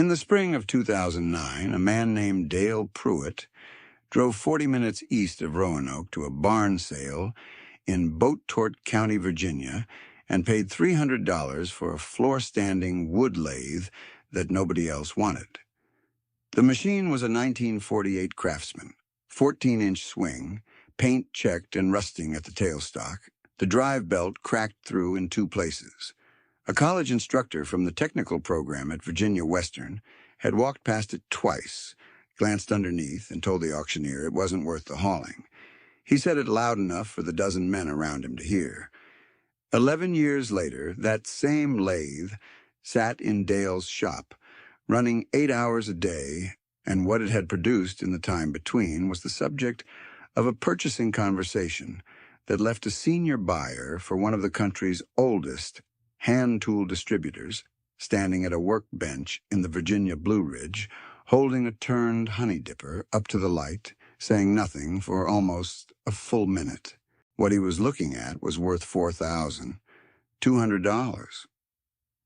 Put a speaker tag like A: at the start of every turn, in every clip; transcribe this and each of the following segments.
A: In the spring of 2009, a man named Dale Pruitt drove 40 minutes east of Roanoke to a barn sale in Boat-Tort County, Virginia, and paid $300 for a floor-standing wood lathe that nobody else wanted. The machine was a 1948 Craftsman, 14-inch swing, paint checked and rusting at the tailstock, the drive belt cracked through in 2 places. A college instructor from the technical program at Virginia Western had walked past it twice, glanced underneath, and told the auctioneer it wasn't worth the hauling. He said it loud enough for the dozen men around him to hear. 11 years later, that same lathe sat in Dale's shop, running 8 hours a day, and what it had produced in the time between was the subject of a purchasing conversation that left a senior buyer for one of the country's oldest hand tool distributors standing at a workbench in the Virginia Blue Ridge, holding a turned honey dipper up to the light, saying nothing for almost a full minute. What he was looking at was worth $4,200.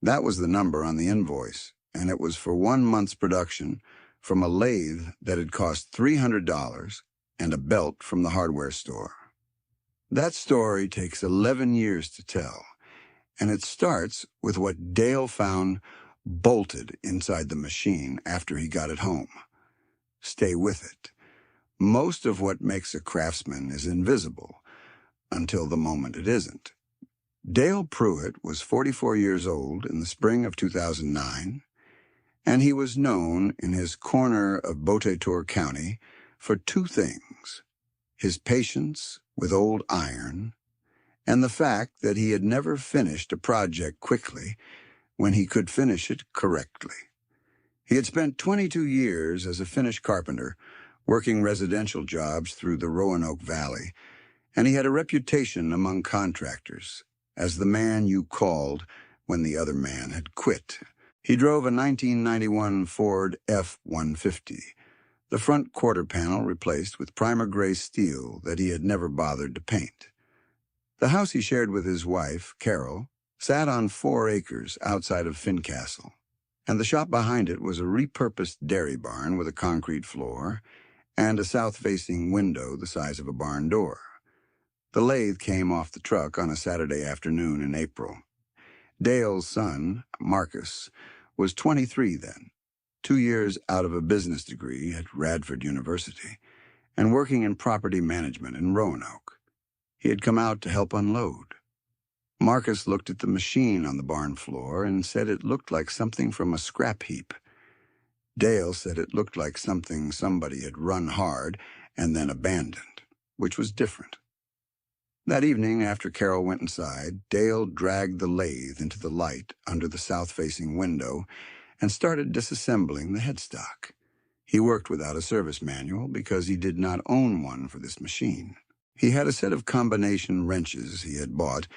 A: That was the number on the invoice, and it was for 1 month's production from a lathe that had cost $300 and a belt from the hardware store. That story takes 11 years to tell, and it starts with what Dale found bolted inside the machine after he got it home. Stay with it. Most of what makes a craftsman is invisible until the moment it isn't. Dale Pruitt was 44 years old in the spring of 2009, and he was known in his corner of Boat-Tort County for 2 things: his patience with old iron and the fact that he had never finished a project quickly when he could finish it correctly. He had spent 22 years as a Finnish carpenter, working residential jobs through the Roanoke Valley, and he had a reputation among contractors as the man you called when the other man had quit. He drove a 1991 Ford F-150, the front quarter panel replaced with primer gray steel that he had never bothered to paint. The house he shared with his wife, Carol, sat on 4 acres outside of Fincastle, and the shop behind it was a repurposed dairy barn with a concrete floor and a south-facing window the size of a barn door. The lathe came off the truck on a Saturday afternoon in April. Dale's son, Marcus, was 23 then, 2 years out of a business degree at Radford University, and working in property management in Roanoke. He had come out to help unload. Marcus looked at the machine on the barn floor and said it looked like something from a scrap heap. Dale said it looked like something somebody had run hard and then abandoned, which was different. That evening, after Carol went inside, Dale dragged the lathe into the light under the south-facing window and started disassembling the headstock. He worked without a service manual because he did not own one for this machine. He had a set of combination wrenches he had bought,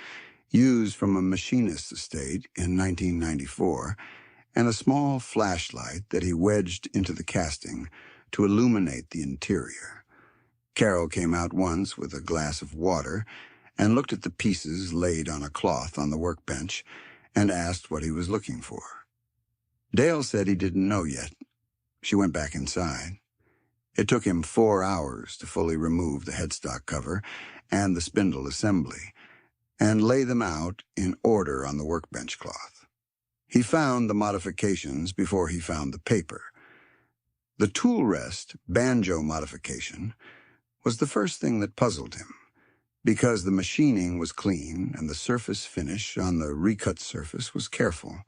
A: used from a machinist's estate in 1994, and a small flashlight that he wedged into the casting to illuminate the interior. Carol came out once with a glass of water and looked at the pieces laid on a cloth on the workbench and asked what he was looking for. Dale said he didn't know yet. She went back inside. It took him 4 hours to fully remove the headstock cover and the spindle assembly and lay them out in order on the workbench cloth. He found the modifications before he found the paper. The tool rest banjo modification was the first thing that puzzled him, because the machining was clean and the surface finish on the recut surface was careful,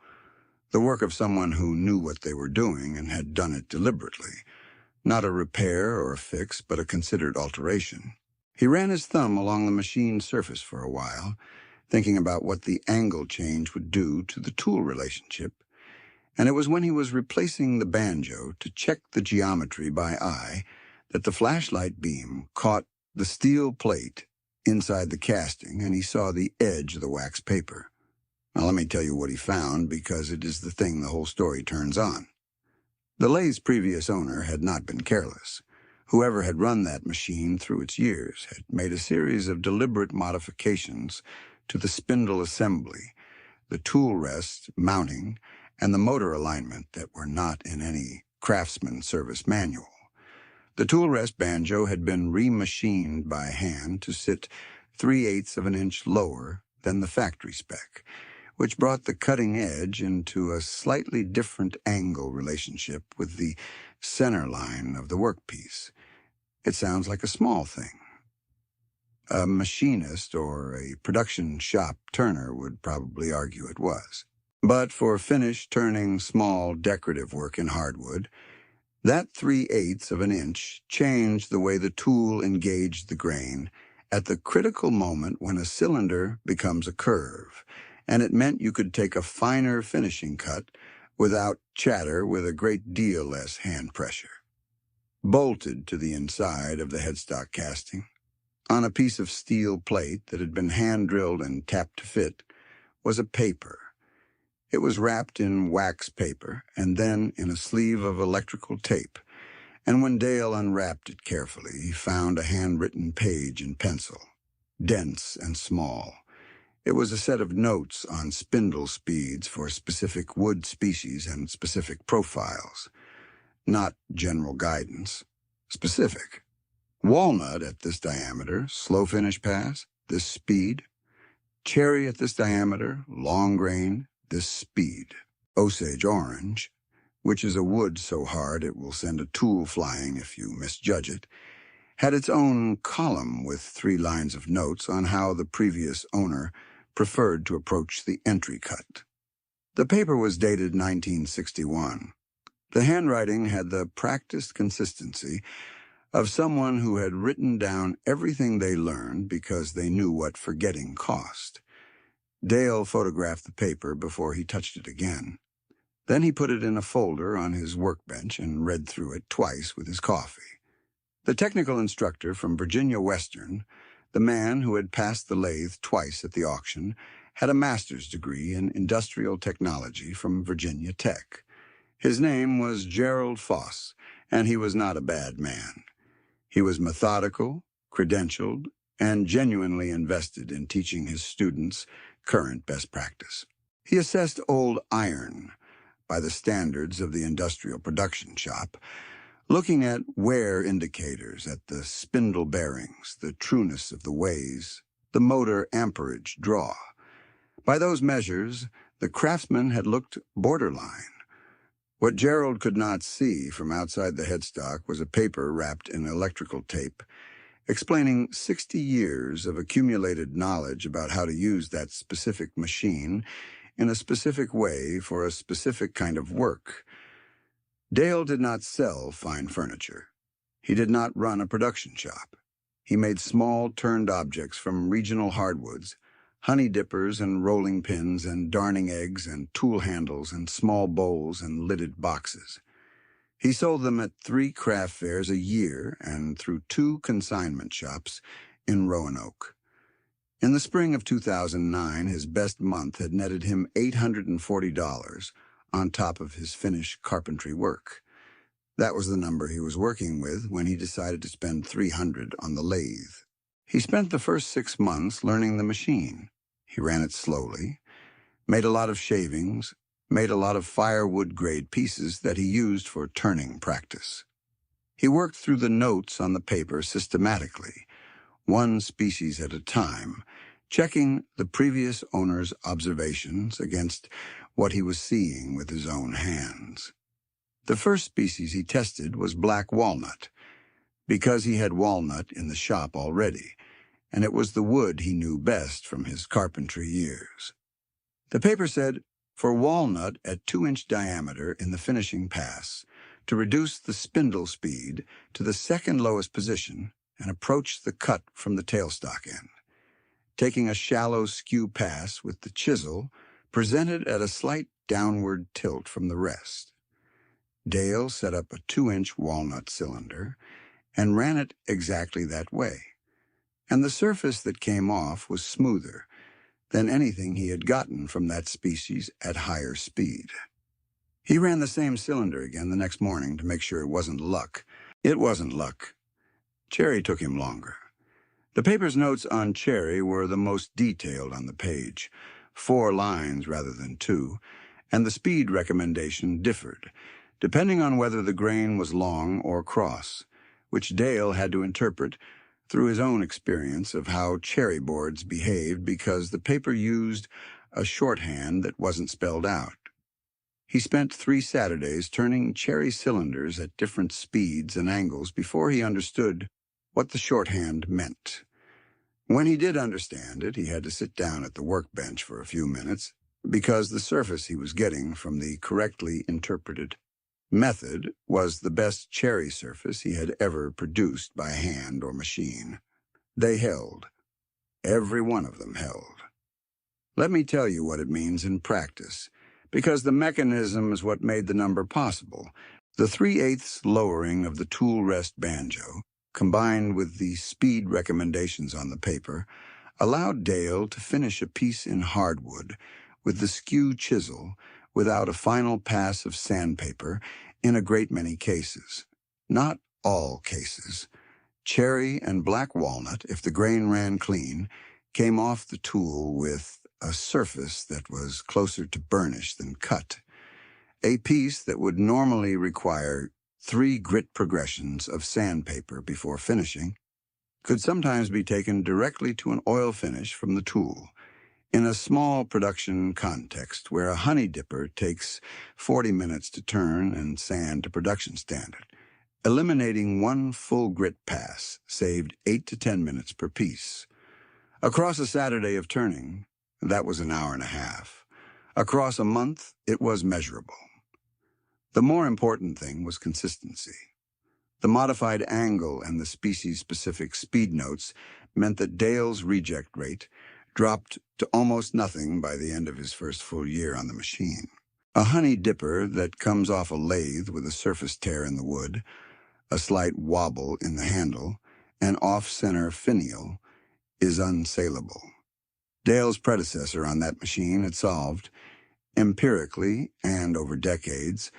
A: the work of someone who knew what they were doing and had done it deliberately, not a repair or a fix, but a considered alteration. He ran his thumb along the machine surface for a while, thinking about what the angle change would do to the tool relationship, and it was when he was replacing the banjo to check the geometry by eye that the flashlight beam caught the steel plate inside the casting, and he saw the edge of the wax paper. Now let me tell you what he found, because it is the thing the whole story turns on. The lathe's previous owner had not been careless. Whoever had run that machine through its years had made a series of deliberate modifications to the spindle assembly, the tool rest mounting, and the motor alignment that were not in any craftsman service manual. The tool rest banjo had been remachined by hand to sit 3/8 of an inch lower than the factory spec, which brought the cutting edge into a slightly different angle relationship with the center line of the workpiece. It sounds like a small thing. A machinist or a production shop turner would probably argue it was. But for finish-turning small decorative work in hardwood, that 3/8 of an inch changed the way the tool engaged the grain at the critical moment when a cylinder becomes a curve, and it meant you could take a finer finishing cut without chatter with a great deal less hand pressure. Bolted to the inside of the headstock casting, on a piece of steel plate that had been hand-drilled and tapped to fit, was a paper. It was wrapped in wax paper and then in a sleeve of electrical tape, and when Dale unwrapped it carefully, he found a handwritten page in pencil, dense and small. It was a set of notes on spindle speeds for specific wood species and specific profiles. Not general guidance. Specific. Walnut at this diameter, slow finish pass, this speed. Cherry at this diameter, long grain, this speed. Osage orange, which is a wood so hard it will send a tool flying if you misjudge it, had its own column with 3 lines of notes on how the previous owner preferred to approach the entry cut. The paper was dated 1961. The handwriting had the practiced consistency of someone who had written down everything they learned because they knew what forgetting cost. Dale photographed the paper before he touched it again. Then he put it in a folder on his workbench and read through it twice with his coffee. The technical instructor from Virginia Western, the man who had passed the lathe twice at the auction, had a master's degree in industrial technology from Virginia Tech. His name was Gerald Foss, and he was not a bad man. He was methodical, credentialed, and genuinely invested in teaching his students current best practice. He assessed old iron by the standards of the industrial production shop, looking at wear indicators at the spindle bearings, the trueness of the ways, the motor amperage draw. By those measures, the craftsman had looked borderline. What Gerald could not see from outside the headstock was a paper wrapped in electrical tape, explaining 60 years of accumulated knowledge about how to use that specific machine in a specific way for a specific kind of work. Dale did not sell fine furniture. He did not run a production shop. He made small turned objects from regional hardwoods, honey dippers and rolling pins and darning eggs and tool handles and small bowls and lidded boxes. He sold them at 3 craft fairs a year and through 2 consignment shops in Roanoke. In the spring of 2009, his best month had netted him $840 on top of his finished carpentry work. That was the number he was working with when he decided to spend $300 on the lathe. He spent the first 6 months learning the machine. He ran it slowly, made a lot of shavings, made a lot of firewood-grade pieces that he used for turning practice. He worked through the notes on the paper systematically, 1 species at a time, checking the previous owner's observations against what he was seeing with his own hands. The first species he tested was black walnut, because he had walnut in the shop already, and it was the wood he knew best from his carpentry years. The paper said, for walnut at 2-inch diameter in the finishing pass, to reduce the spindle speed to the second lowest position and approach the cut from the tailstock end. Taking a shallow skew pass with the chisel presented at a slight downward tilt from the rest. Dale set up a 2-inch walnut cylinder and ran it exactly that way, and the surface that came off was smoother than anything he had gotten from that species at higher speed. He ran the same cylinder again the next morning to make sure it wasn't luck. It wasn't luck. Cherry took him longer. The paper's notes on Cherry were the most detailed on the page, 4 lines rather than 2, and the speed recommendation differed, depending on whether the grain was long or cross, which Dale had to interpret through his own experience of how cherry boards behaved because the paper used a shorthand that wasn't spelled out. He spent 3 Saturdays turning cherry cylinders at different speeds and angles before he understood what the shorthand meant. When he did understand it, he had to sit down at the workbench for a few minutes because the surface he was getting from the correctly interpreted method was the best cherry surface he had ever produced by hand or machine. They held. Every one of them held. Let me tell you what it means in practice, because the mechanism is what made the number possible. The 3/8 lowering of the tool rest banjo, combined with the speed recommendations on the paper, allowed Dale to finish a piece in hardwood with the skew chisel without a final pass of sandpaper in a great many cases. Not all cases. Cherry and black walnut, if the grain ran clean, came off the tool with a surface that was closer to burnish than cut. A piece that would normally require 3 grit progressions of sandpaper before finishing could sometimes be taken directly to an oil finish from the tool. In a small production context where a honey dipper takes 40 minutes to turn and sand to production standard, eliminating 1 full grit pass saved 8 to 10 minutes per piece. Across a Saturday of turning, that was an hour and a half. Across a month, it was measurable. The more important thing was consistency. The modified angle and the species-specific speed notes meant that Dale's reject rate dropped to almost nothing by the end of his first full year on the machine. A honey dipper that comes off a lathe with a surface tear in the wood, a slight wobble in the handle, and off-center finial is unsaleable. Dale's predecessor on that machine had solved, empirically and over decades,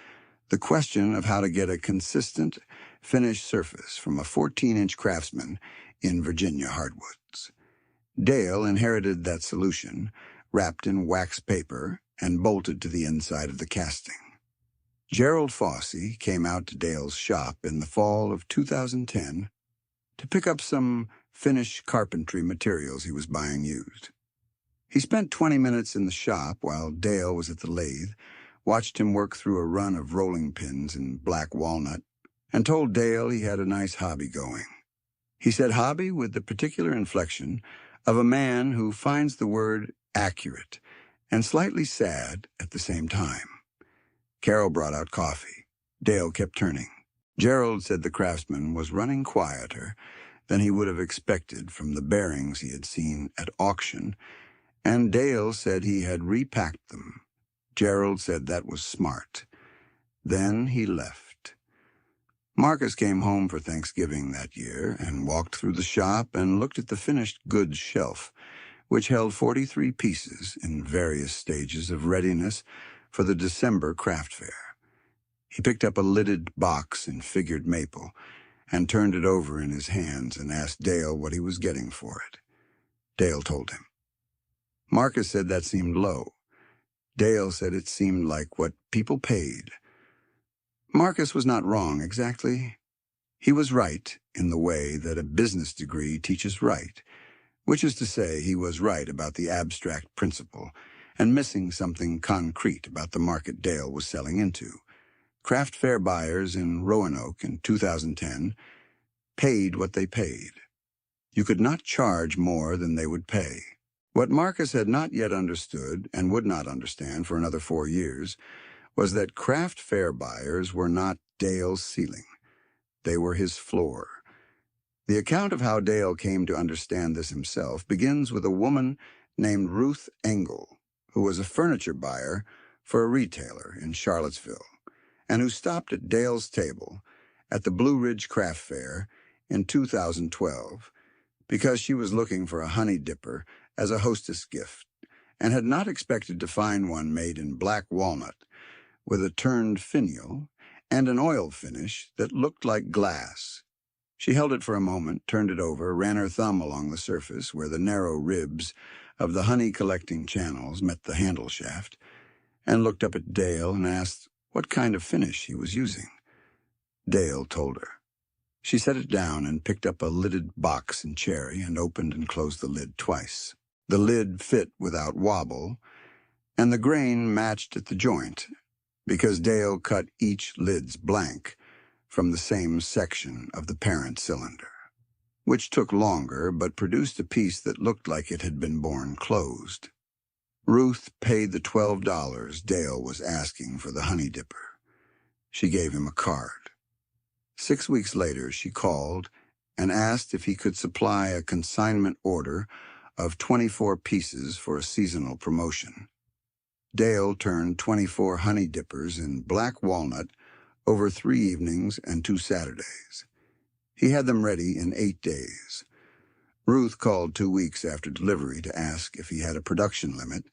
A: the question of how to get a consistent, finished surface from a 14-inch craftsman in Virginia hardwoods. Dale inherited that solution, wrapped in wax paper and bolted to the inside of the casting. Gerald Fossey came out to Dale's shop in the fall of 2010 to pick up some finished carpentry materials he was buying used. He spent 20 minutes in the shop while Dale was at the lathe, watched him work through a run of rolling pins in black walnut, and told Dale he had a nice hobby going. He said hobby with the particular inflection of a man who finds the word accurate and slightly sad at the same time. Carol brought out coffee. Dale kept turning. Gerald said the craftsman was running quieter than he would have expected from the bearings he had seen at auction, and Dale said he had repacked them. Gerald said that was smart. Then he left. Marcus came home for Thanksgiving that year and walked through the shop and looked at the finished goods shelf, which held 43 pieces in various stages of readiness for the December craft fair. He picked up a lidded box in figured maple and turned it over in his hands and asked Dale what he was getting for it. Dale told him. Marcus said that seemed low. Dale said it seemed like what people paid. Marcus was not wrong exactly. He was right in the way that a business degree teaches right, which is to say he was right about the abstract principle and missing something concrete about the market Dale was selling into. Craft fair buyers in Roanoke in 2010 paid what they paid. You could not charge more than they would pay. What Marcus had not yet understood and would not understand for another 4 years was that craft fair buyers were not Dale's ceiling. They were his floor. The account of how Dale came to understand this himself begins with a woman named Ruth Engel, who was a furniture buyer for a retailer in Charlottesville, and who stopped at Dale's table at the Blue Ridge Craft Fair in 2012 because she was looking for a honey dipper as a hostess gift and had not expected to find one made in black walnut with a turned finial and an oil finish that looked like glass. She held it for a moment, turned it over, ran her thumb along the surface where the narrow ribs of the honey-collecting channels met the handle shaft, and looked up at Dale and asked what kind of finish he was using. Dale told her. She set it down and picked up a lidded box in cherry and opened and closed the lid twice. The lid fit without wobble, and the grain matched at the joint, because Dale cut each lid's blank from the same section of the parent cylinder, which took longer but produced a piece that looked like it had been born closed. Ruth paid the $12 Dale was asking for the honey dipper. She gave him a card. 6 weeks later, she called and asked if he could supply a consignment order of 24 pieces for a seasonal promotion. Dale turned 24 honey dippers in black walnut over 3 evenings and 2 Saturdays. He had them ready in 8 days. Ruth called 2 weeks after delivery to ask if he had a production limit,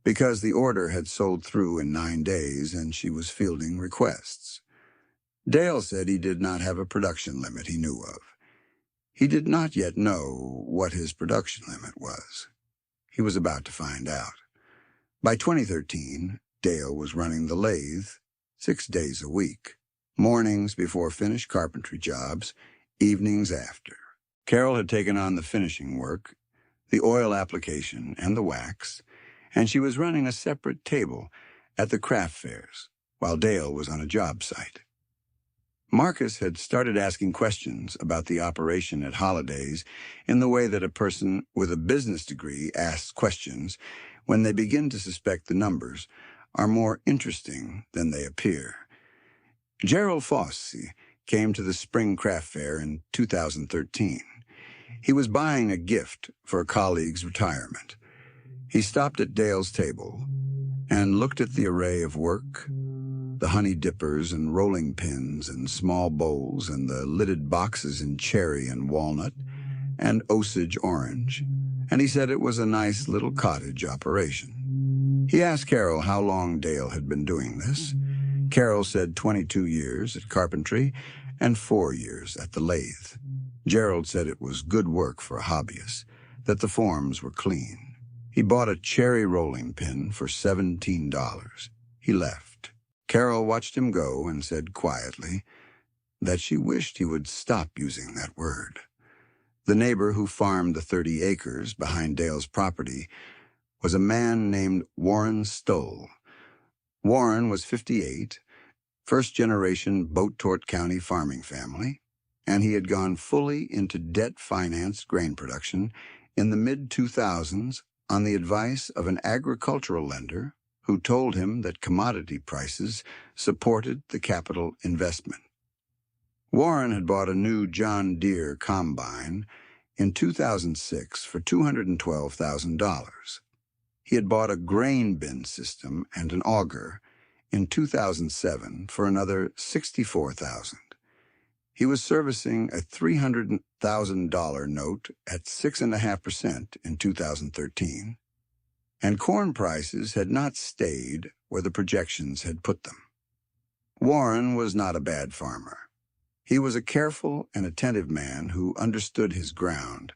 A: because the order had sold through in 9 days and she was fielding requests. Dale said he did not have a production limit he knew of. He did not yet know what his production limit was. He was about to find out. By 2013, Dale was running the lathe 6 days a week, mornings before finished carpentry jobs, evenings after. Carol had taken on the finishing work, the oil application, and the wax, and she was running a separate table at the craft fairs while Dale was on a job site. Marcus had started asking questions about the operation at Holidays in the way that a person with a business degree asks questions when they begin to suspect the numbers are more interesting than they appear. Gerald Fossey came to the Spring Craft Fair in 2013. He was buying a gift for a colleague's retirement. He stopped at Dale's table and looked at the array of work, the honey dippers and rolling pins and small bowls and the lidded boxes in cherry and walnut and Osage orange, and he said it was a nice little cottage operation. He asked Carol how long Dale had been doing this. Carol said 22 years at carpentry and 4 years at the lathe. Gerald said it was good work for a hobbyist, that the forms were clean. He bought a cherry rolling pin for $17. He left. Carol watched him go and said quietly that she wished he would stop using that word. The neighbor who farmed the 30 acres behind Dale's property was a man named Warren Stoll. Warren was 58, first-generation Boat-Tort County farming family, and he had gone fully into debt-financed grain production in the mid-2000s on the advice of an agricultural lender who told him that commodity prices supported the capital investment. Warren had bought a new John Deere combine in 2006 for $212,000. He had bought a grain bin system and an auger in 2007 for another $64,000. He was servicing a $300,000 note at 6.5% in 2013. And corn prices had not stayed where the projections had put them. Warren was not a bad farmer. He was a careful and attentive man who understood his ground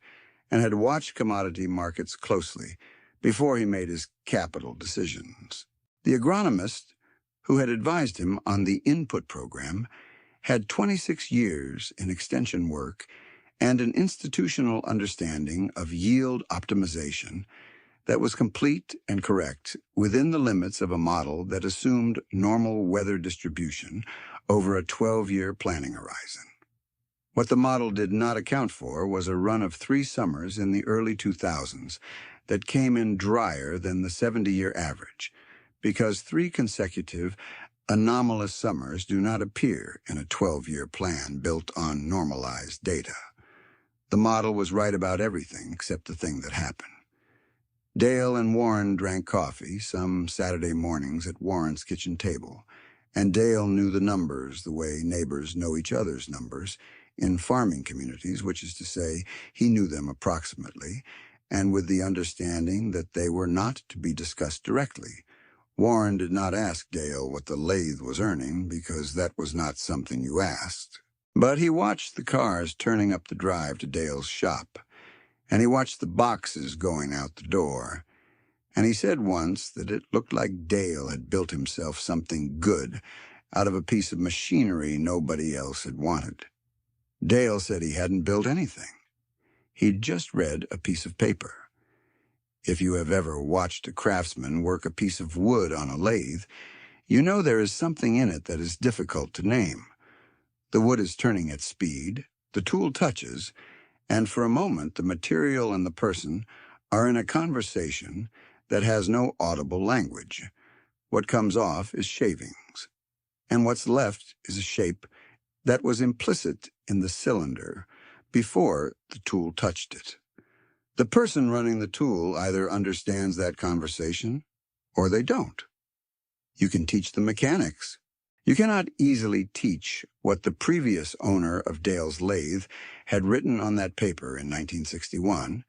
A: and had watched commodity markets closely before he made his capital decisions. The agronomist who had advised him on the input program had 26 years in extension work and an institutional understanding of yield optimization that was complete and correct within the limits of a model that assumed normal weather distribution over a 12-year planning horizon. What the model did not account for was a run of 3 summers in the early 2000s that came in drier than the 70-year average, because 3 consecutive anomalous summers do not appear in a 12-year plan built on normalized data. The model was right about everything except the thing that happened. Dale and Warren drank coffee some Saturday mornings at Warren's kitchen table, and Dale knew the numbers the way neighbors know each other's numbers in farming communities, which is to say, he knew them approximately, and with the understanding that they were not to be discussed directly. Warren did not ask Dale what the lathe was earning, because that was not something you asked. But he watched the cars turning up the drive to Dale's shop, and he watched the boxes going out the door, And he said once that it looked like Dale had built himself something good out of a piece of machinery nobody else had wanted. Dale said he hadn't built anything. He'd just read a piece of paper. If you have ever watched a craftsman work a piece of wood on a lathe, you know there is something in it that is difficult to name. The wood is turning at speed, the tool touches, and for a moment the material and the person are in a conversation that has no audible language. What comes off is shavings, and what's left is a shape that was implicit in the cylinder before the tool touched it. The person running the tool either understands that conversation or they don't. You can teach the mechanics. You cannot easily teach what the previous owner of Dale's lathe had written on that paper in 1961,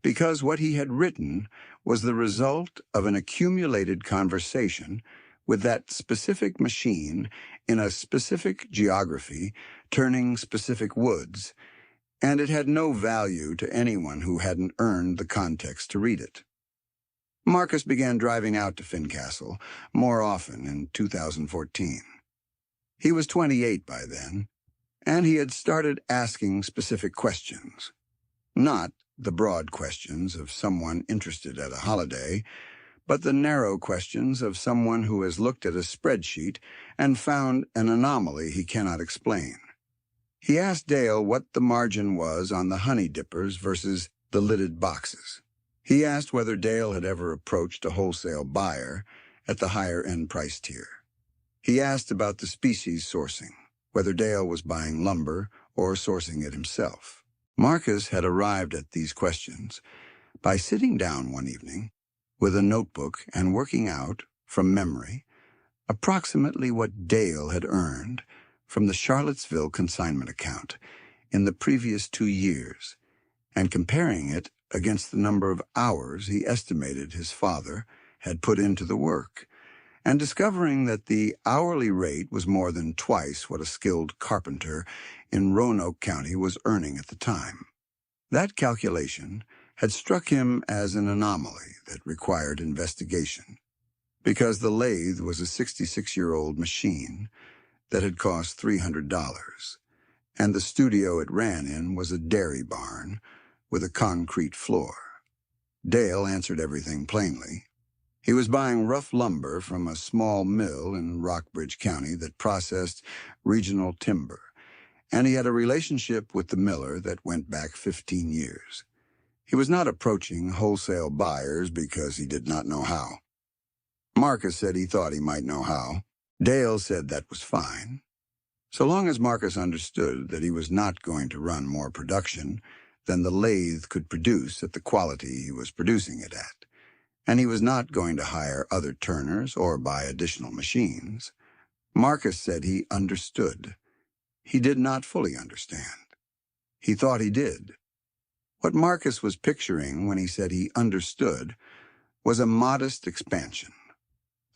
A: because what he had written was the result of an accumulated conversation with that specific machine in a specific geography, turning specific woods, and it had no value to anyone who hadn't earned the context to read it. Marcus began driving out to Fincastle more often in 2014. He was 28 by then, and he had started asking specific questions. Not the broad questions of someone interested at a holiday, but the narrow questions of someone who has looked at a spreadsheet and found an anomaly he cannot explain. He asked Dale what the margin was on the honey dippers versus the lidded boxes. He asked whether Dale had ever approached a wholesale buyer at the higher-end price tier. He asked about the species sourcing, whether Dale was buying lumber or sourcing it himself. Marcus had arrived at these questions by sitting down one evening with a notebook and working out, from memory, approximately what Dale had earned from the Charlottesville consignment account in the previous 2 years, and comparing it against the number of hours he estimated his father had put into the work, and discovering that the hourly rate was more than twice what a skilled carpenter in Roanoke County was earning at the time. That calculation had struck him as an anomaly that required investigation, because the lathe was a 66-year-old machine that had cost $300, and the studio it ran in was a dairy barn with a concrete floor. Dale answered everything plainly. He was buying rough lumber from a small mill in Rockbridge County that processed regional timber, and he had a relationship with the miller that went back 15 years. He was not approaching wholesale buyers because he did not know how. Marcus said he thought he might know how. Dale said that was fine, so long as Marcus understood that he was not going to run more production than the lathe could produce at the quality he was producing it at, and he was not going to hire other turners or buy additional machines. Marcus said he understood. He did not fully understand. He thought he did. What Marcus was picturing when he said he understood was a modest expansion.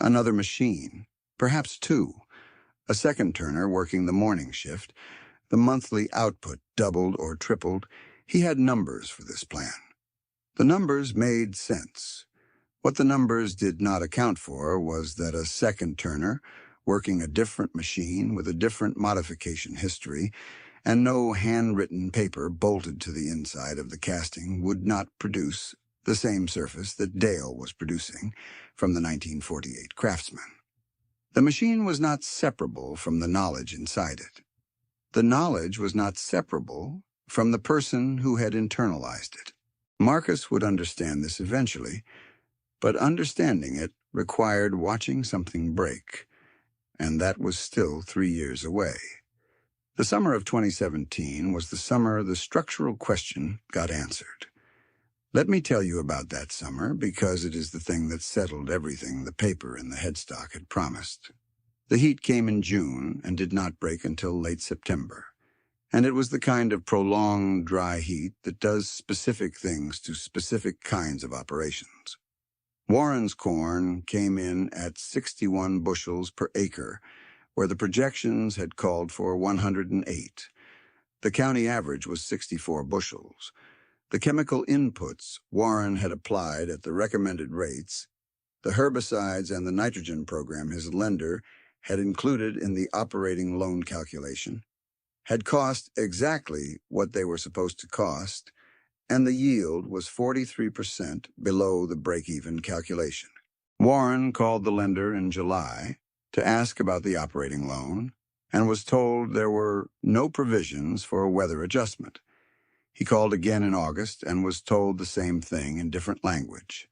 A: Another machine, perhaps 2, a second turner working the morning shift, the monthly output doubled or tripled. He had numbers for this plan. The numbers made sense. What the numbers did not account for was that a second turner, working a different machine with a different modification history, and no handwritten paper bolted to the inside of the casting, would not produce the same surface that Dale was producing from the 1948 Craftsman. The machine was not separable from the knowledge inside it. The knowledge was not separable from the person who had internalized it. Marcus would understand this eventually, but understanding it required watching something break, and that was still 3 years away. The summer of 2017 was the summer the structural question got answered. Let me tell you about that summer, because it is the thing that settled everything the paper in the headstock had promised. The heat came in June and did not break until late September, and it was the kind of prolonged dry heat that does specific things to specific kinds of operations. Warren's corn came in at 61 bushels per acre, where the projections had called for 108. The county average was 64 bushels. The chemical inputs Warren had applied at the recommended rates, the herbicides and the nitrogen program his lender had included in the operating loan calculation, had cost exactly what they were supposed to cost, and the yield was 43% below the break-even calculation. Warren called the lender in July to ask about the operating loan and was told there were no provisions for a weather adjustment. He called again in August and was told the same thing in different language.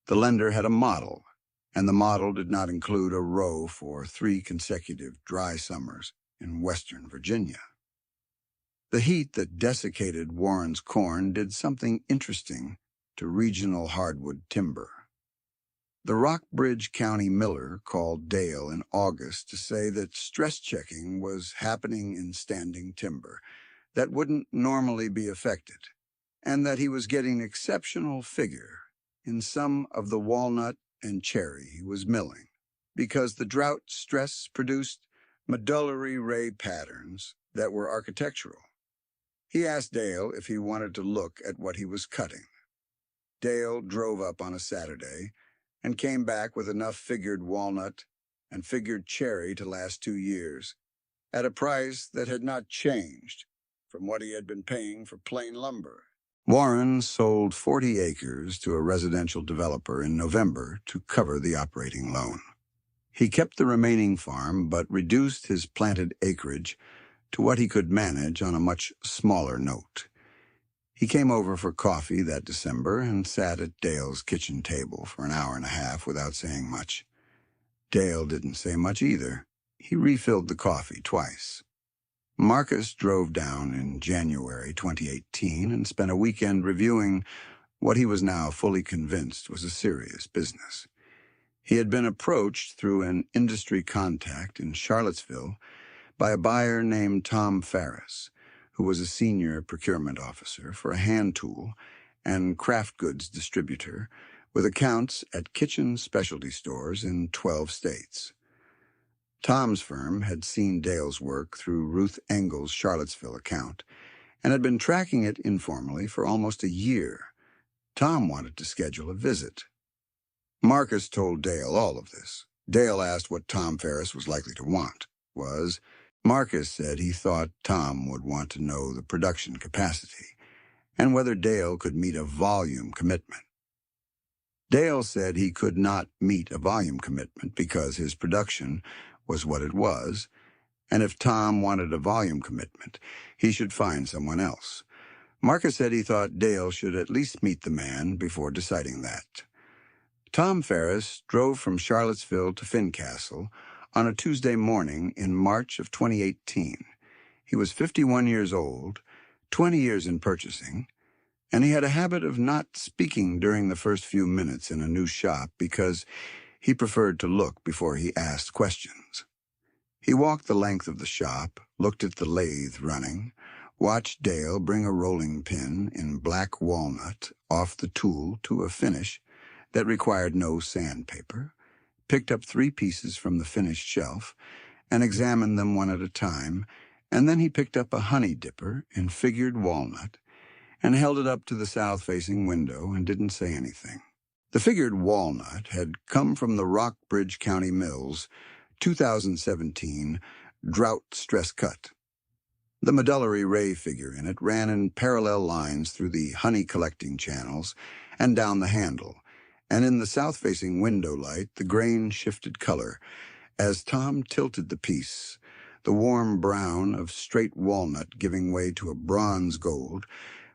A: The lender had a model, and the model did not include a row for 3 consecutive dry summers in western Virginia. The heat that desiccated Warren's corn did something interesting to regional hardwood timber. The Rockbridge County miller called Dale in August to say that stress checking was happening in standing timber that wouldn't normally be affected, and that he was getting exceptional figure in some of the walnut and cherry he was milling, because the drought stress produced medullary ray patterns that were architectural. He asked Dale if he wanted to look at what he was cutting. Dale drove up on a Saturday and came back with enough figured walnut and figured cherry to last 2 years, at a price that had not changed from what he had been paying for plain lumber. Warren sold 40 acres to a residential developer in November to cover the operating loan. He kept the remaining farm but reduced his planted acreage to what he could manage on a much smaller note. He came over for coffee that December and sat at Dale's kitchen table for an hour and a half without saying much. Dale didn't say much either. He refilled the coffee twice. Marcus drove down in January 2018 and spent a weekend reviewing what he was now fully convinced was a serious business. He had been approached through an industry contact in Charlottesville by a buyer named Tom Ferris, who was a senior procurement officer for a hand tool and craft goods distributor with accounts at kitchen specialty stores in 12 states. Tom's firm had seen Dale's work through Ruth Engel's Charlottesville account and had been tracking it informally for almost a year. Tom wanted to schedule a visit. Marcus told Dale all of this. Dale asked what Tom Ferris was likely to want. Marcus said he thought Tom would want to know the production capacity and whether Dale could meet a volume commitment. Dale said he could not meet a volume commitment because his production was what it was, and if Tom wanted a volume commitment, he should find someone else. Marcus said he thought Dale should at least meet the man before deciding that. Tom Ferris drove from Charlottesville to Fincastle on a Tuesday morning in March of 2018. He was 51 years old, 20 years in purchasing, and he had a habit of not speaking during the first few minutes in a new shop because he preferred to look before he asked questions. He walked the length of the shop, looked at the lathe running, watched Dale bring a rolling pin in black walnut off the tool to a finish that required no sandpaper, picked up 3 pieces from the finished shelf and examined them one at a time, and then he picked up a honey dipper in figured walnut and held it up to the south-facing window and didn't say anything. The figured walnut had come from the Rockbridge County Mills 2017 drought stress cut. The medullary ray figure in it ran in parallel lines through the honey collecting channels and down the handle, and in the south-facing window light the grain shifted color as Tom tilted the piece, the warm brown of straight walnut giving way to a bronze gold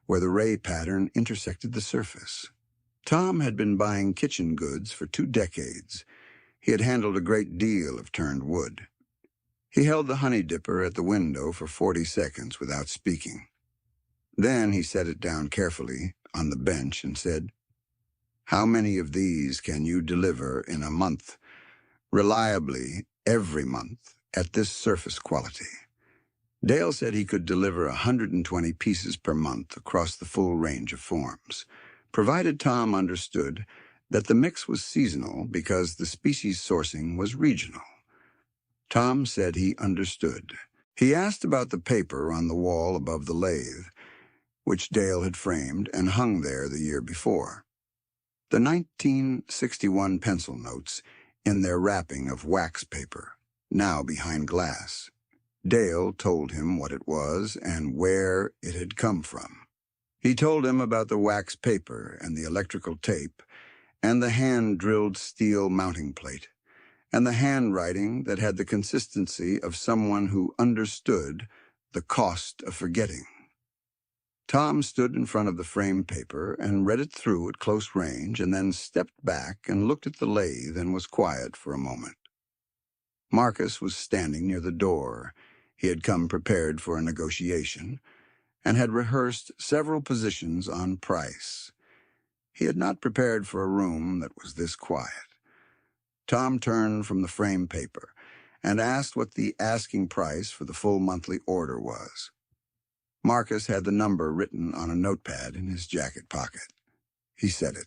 A: where the ray pattern intersected the surface. Tom had been buying kitchen goods for 2 decades. He had handled a great deal of turned wood. He held the honey dipper at the window for 40 seconds without speaking. Then he set it down carefully on the bench and said, "How many of these can you deliver in a month, reliably every month, at this surface quality?" Dale said he could deliver 120 pieces per month across the full range of forms, provided Tom understood that the mix was seasonal because the species sourcing was regional. Tom said he understood. He asked about the paper on the wall above the lathe, which Dale had framed and hung there the year before. The 1961 pencil notes in their wrapping of wax paper, now behind glass. Dale told him what it was and where it had come from. He told him about the wax paper and the electrical tape and the hand-drilled steel mounting plate and the handwriting that had the consistency of someone who understood the cost of forgetting. Tom stood in front of the frame paper and read it through at close range and then stepped back and looked at the lathe and was quiet for a moment. Marcus was standing near the door. He had come prepared for a negotiation and had rehearsed several positions on price. He had not prepared for a room that was this quiet. Tom turned from the frame paper and asked what the asking price for the full monthly order was. Marcus had the number written on a notepad in his jacket pocket. He said it.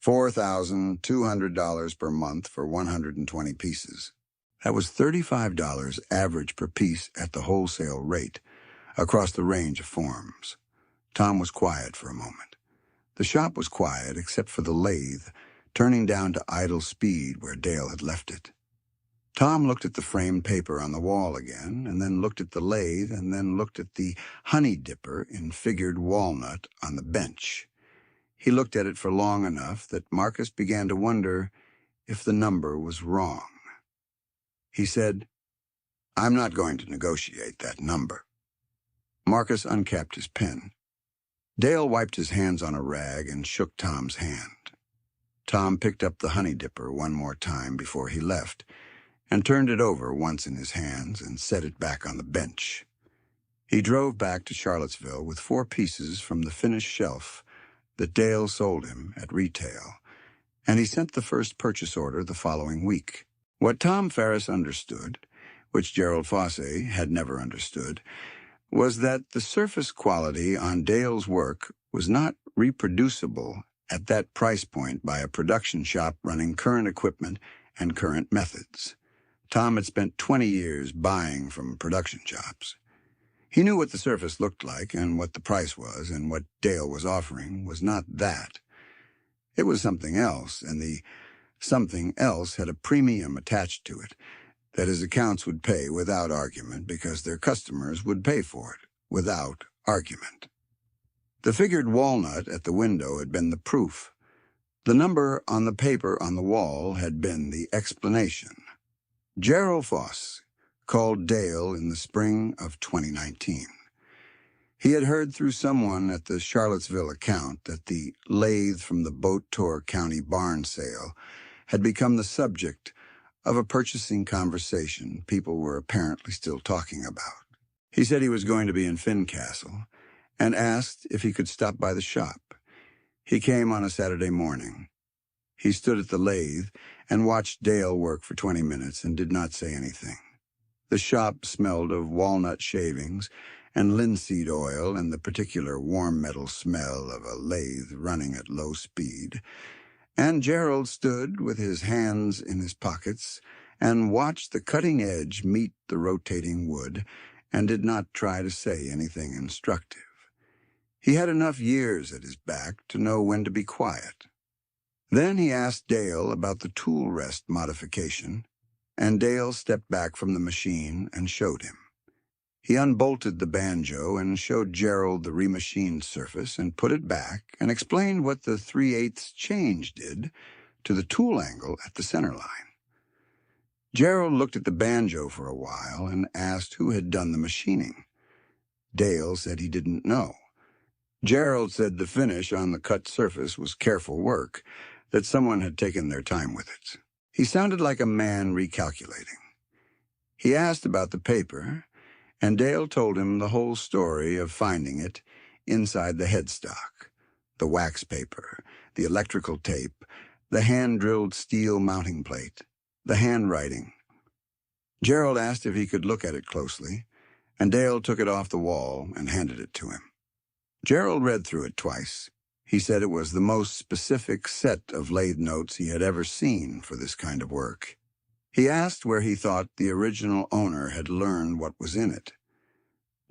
A: $4,200 per month for 120 pieces. That was $35 average per piece at the wholesale rate, across the range of forms. Tom was quiet for a moment. The shop was quiet except for the lathe, turning down to idle speed where Dale had left it. Tom looked at the framed paper on the wall again, and then looked at the lathe, and then looked at the honey dipper in figured walnut on the bench. He looked at it for long enough that Marcus began to wonder if the number was wrong. He said, "I'm not going to negotiate that number." Marcus uncapped his pen. Dale wiped his hands on a rag and shook Tom's hand. Tom picked up the honey dipper one more time before he left, and turned it over once in his hands and set it back on the bench. He drove back to Charlottesville with 4 pieces from the finished shelf that Dale sold him at retail, and he sent the first purchase order the following week. What Tom Ferris understood, which Gerald Fosse had never understood, was that the surface quality on Dale's work was not reproducible at that price point by a production shop running current equipment and current methods. Tom had spent 20 years buying from production shops. He knew what the surface looked like and what the price was, and what Dale was offering was not that. It was something else, and the something else had a premium attached to it that his accounts would pay without argument because their customers would pay for it without argument. The figured walnut at the window had been the proof. The number on the paper on the wall had been the explanation. Gerald Fosse called Dale in the spring of 2019. He had heard through someone at the Charlottesville account that the lathe from the Boat Tour County barn sale had become the subject of a purchasing conversation people were apparently still talking about. He said he was going to be in Fincastle and asked if he could stop by the shop. He came on a Saturday morning. He stood at the lathe and watched Dale work for 20 minutes and did not say anything. The shop smelled of walnut shavings and linseed oil and the particular warm metal smell of a lathe running at low speed, and Gerald stood with his hands in his pockets and watched the cutting edge meet the rotating wood and did not try to say anything instructive. He had enough years at his back to know when to be quiet. Then he asked Dale about the tool rest modification, and Dale stepped back from the machine and showed him. He unbolted the banjo and showed Gerald the remachined surface and put it back and explained what the 3/8 change did to the tool angle at the center line. Gerald looked at the banjo for a while and asked who had done the machining. Dale said he didn't know. Gerald said the finish on the cut surface was careful work, that someone had taken their time with it. He sounded like a man recalculating. He asked about the paper, and Dale told him the whole story of finding it inside the headstock, the wax paper, the electrical tape, the hand-drilled steel mounting plate, the handwriting. Gerald asked if he could look at it closely, and Dale took it off the wall and handed it to him. Gerald read through it twice. He said it was the most specific set of lathe notes he had ever seen for this kind of work. He asked where he thought the original owner had learned what was in it.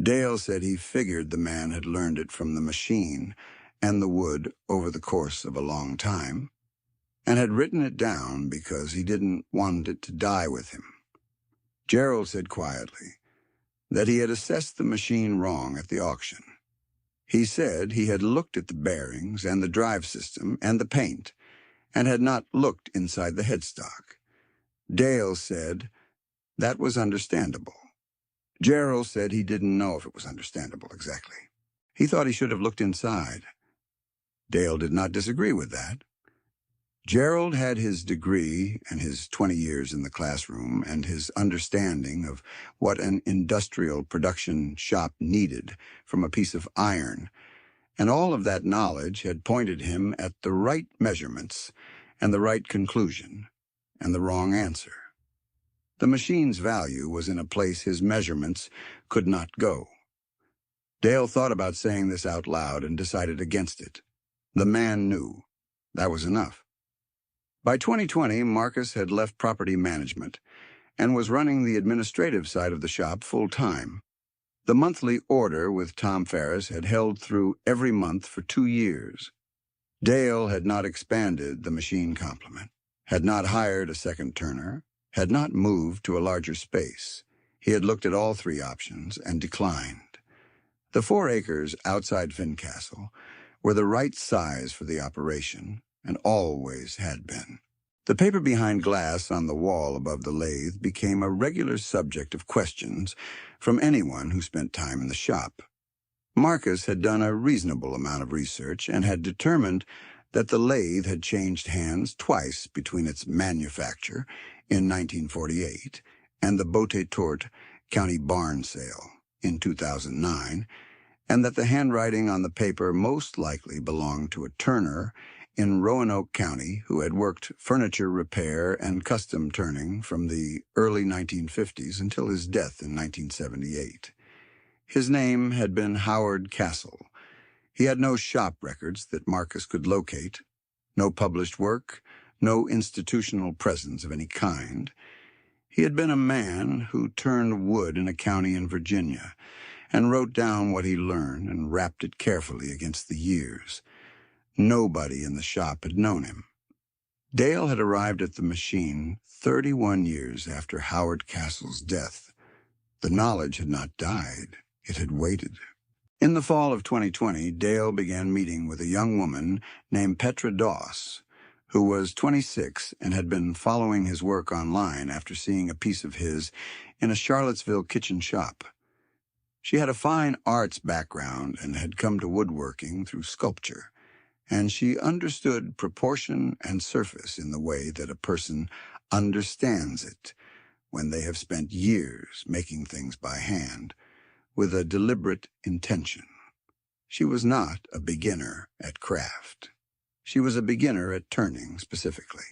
A: Dale said he figured the man had learned it from the machine and the wood over the course of a long time, and had written it down because he didn't want it to die with him. Gerald said quietly that he had assessed the machine wrong at the auction. He said he had looked at the bearings and the drive system and the paint and had not looked inside the headstock. Dale said that was understandable. Gerald said he didn't know if it was understandable exactly. He thought he should have looked inside. Dale did not disagree with that. Gerald had his degree and his 20 years in the classroom and his understanding of what an industrial production shop needed from a piece of iron, and all of that knowledge had pointed him at the right measurements and the right conclusion and the wrong answer. The machine's value was in a place his measurements could not go. Dale thought about saying this out loud and decided against it. The man knew. That was enough. By 2020, Marcus had left property management and was running the administrative side of the shop full-time. The monthly order with Tom Ferris had held through every month for 2 years. Dale had not expanded the machine complement, had not hired a second turner, had not moved to a larger space. He had looked at all 3 options and declined. The 4 acres outside Fincastle were the right size for the operation, and always had been. The paper behind glass on the wall above the lathe became a regular subject of questions from anyone who spent time in the shop. Marcus had done a reasonable amount of research and had determined that the lathe had changed hands twice between its manufacture in 1948 and the Botte-Tourt County barn sale in 2009, and that the handwriting on the paper most likely belonged to a turner in Roanoke County who had worked furniture repair and custom turning from the early 1950s until his death in 1978. His name had been Howard Castle. He had no shop records that Marcus could locate, no published work, no institutional presence of any kind. He had been a man who turned wood in a county in Virginia and wrote down what he learned and wrapped it carefully against the years. Nobody in the shop had known him. Dale had arrived at the machine 31 years after Howard Castle's death. The knowledge had not died. It had waited. In the fall of 2020, Dale began meeting with a young woman named Petra Doss, who was 26 and had been following his work online after seeing a piece of his in a Charlottesville kitchen shop. She had a fine arts background and had come to woodworking through sculpture, and she understood proportion and surface in the way that a person understands it when they have spent years making things by hand with a deliberate intention. She was not a beginner at craft. She was a beginner at turning specifically,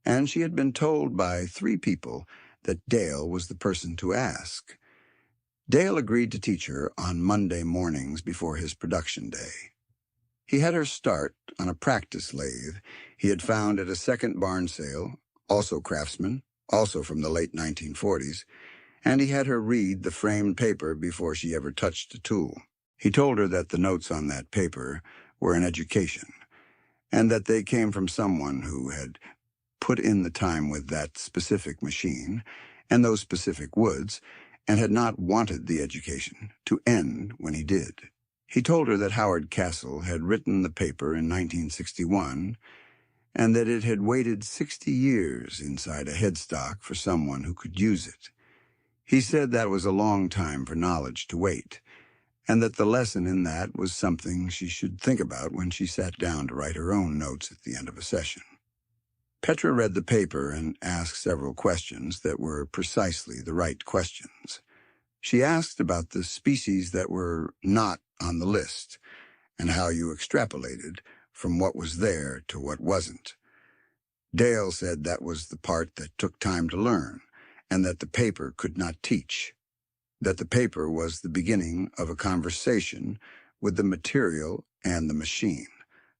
A: and she had been told by 3 people that Dale was the person to ask. Dale agreed to teach her on Monday mornings before his production day. He had her start on a practice lathe he had found at a second barn sale, also craftsman, also from the late 1940s, and he had her read the framed paper before she ever touched a tool. He told her that the notes on that paper were an education, and that they came from someone who had put in the time with that specific machine and those specific woods, and had not wanted the education to end when he did. He told her that Howard Castle had written the paper in 1961 and that it had waited 60 years inside a headstock for someone who could use it. He said that was a long time for knowledge to wait, and that the lesson in that was something she should think about when she sat down to write her own notes at the end of a session. Petra read the paper and asked several questions that were precisely the right questions. She asked about the species that were not on the list and how you extrapolated from what was there to what wasn't. Dale said that was the part that took time to learn and that the paper could not teach, that the paper was the beginning of a conversation with the material and the machine,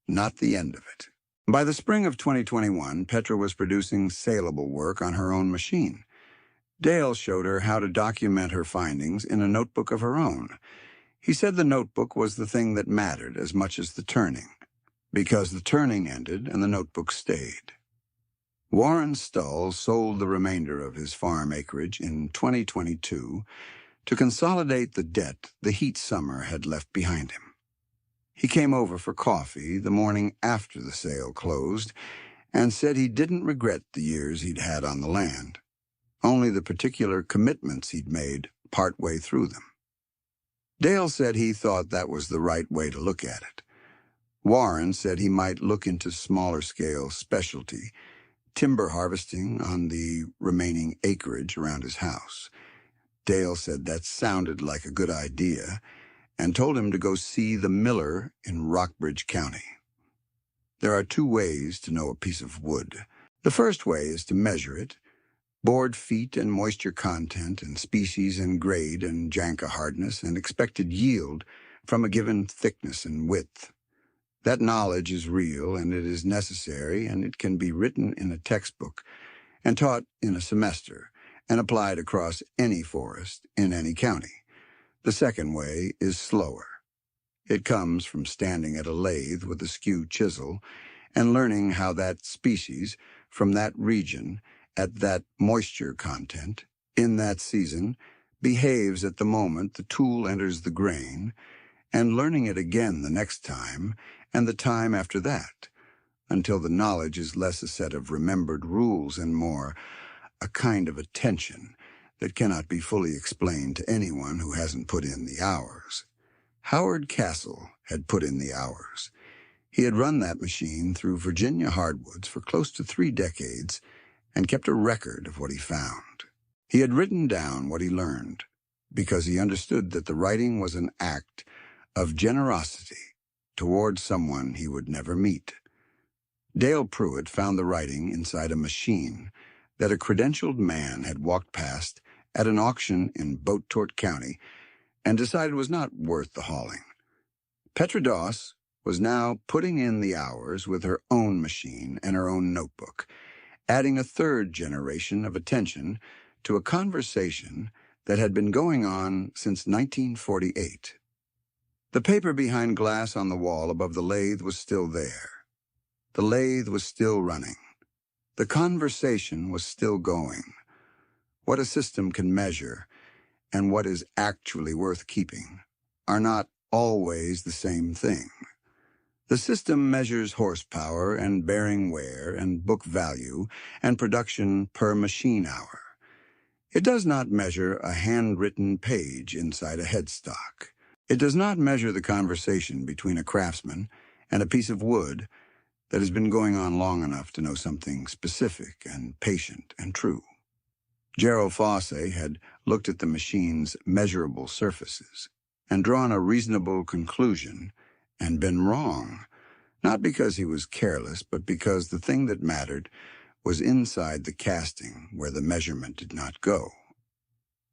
A: not the end of it. By the spring of 2021, Petra was producing saleable work on her own machine. Dale showed her how to document her findings in a notebook of her own. He said the notebook was the thing that mattered as much as the turning, because the turning ended and the notebook stayed. Warren Stull sold the remainder of his farm acreage in 2022 to consolidate the debt the heat summer had left behind him. He came over for coffee the morning after the sale closed and said he didn't regret the years he'd had on the land, only the particular commitments he'd made partway through them. Dale said he thought that was the right way to look at it. Warren said he might look into smaller-scale specialty, timber harvesting on the remaining acreage around his house. Dale said that sounded like a good idea and told him to go see the miller in Rockbridge County. There are two ways to know a piece of wood. The first way is to measure it, board feet and moisture content and species and grade and janka hardness and expected yield from a given thickness and width. That knowledge is real and it is necessary, and it can be written in a textbook and taught in a semester and applied across any forest in any county. The second way is slower. It comes from standing at a lathe with a skew chisel and learning how that species from that region at that moisture content in that season behaves at the moment the tool enters the grain, and learning it again the next time and the time after that, until the knowledge is less a set of remembered rules and more a kind of attention that cannot be fully explained to anyone who hasn't put in the hours. Howard Castle had put in the hours. He had run that machine through Virginia hardwoods for close to 3 decades and kept a record of what he found. He had written down what he learned because he understood that the writing was an act of generosity toward someone he would never meet. Dale Pruitt found the writing inside a machine that a credentialed man had walked past at an auction in Boat-Tort County and decided was not worth the hauling. Petra Doss was now putting in the hours with her own machine and her own notebook, adding a third generation of attention to a conversation that had been going on since 1948. The paper behind glass on the wall above the lathe was still there. The lathe was still running. The conversation was still going. What a system can measure and what is actually worth keeping are not always the same thing. The system measures horsepower and bearing wear and book value and production per machine hour. It does not measure a handwritten page inside a headstock. It does not measure the conversation between a craftsman and a piece of wood that has been going on long enough to know something specific and patient and true. Gerald Fosse had looked at the machine's measurable surfaces and drawn a reasonable conclusion and been wrong, not because he was careless, but because the thing that mattered was inside the casting where the measurement did not go.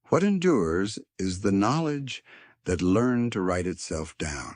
A: What endures is the knowledge that learned to write itself down.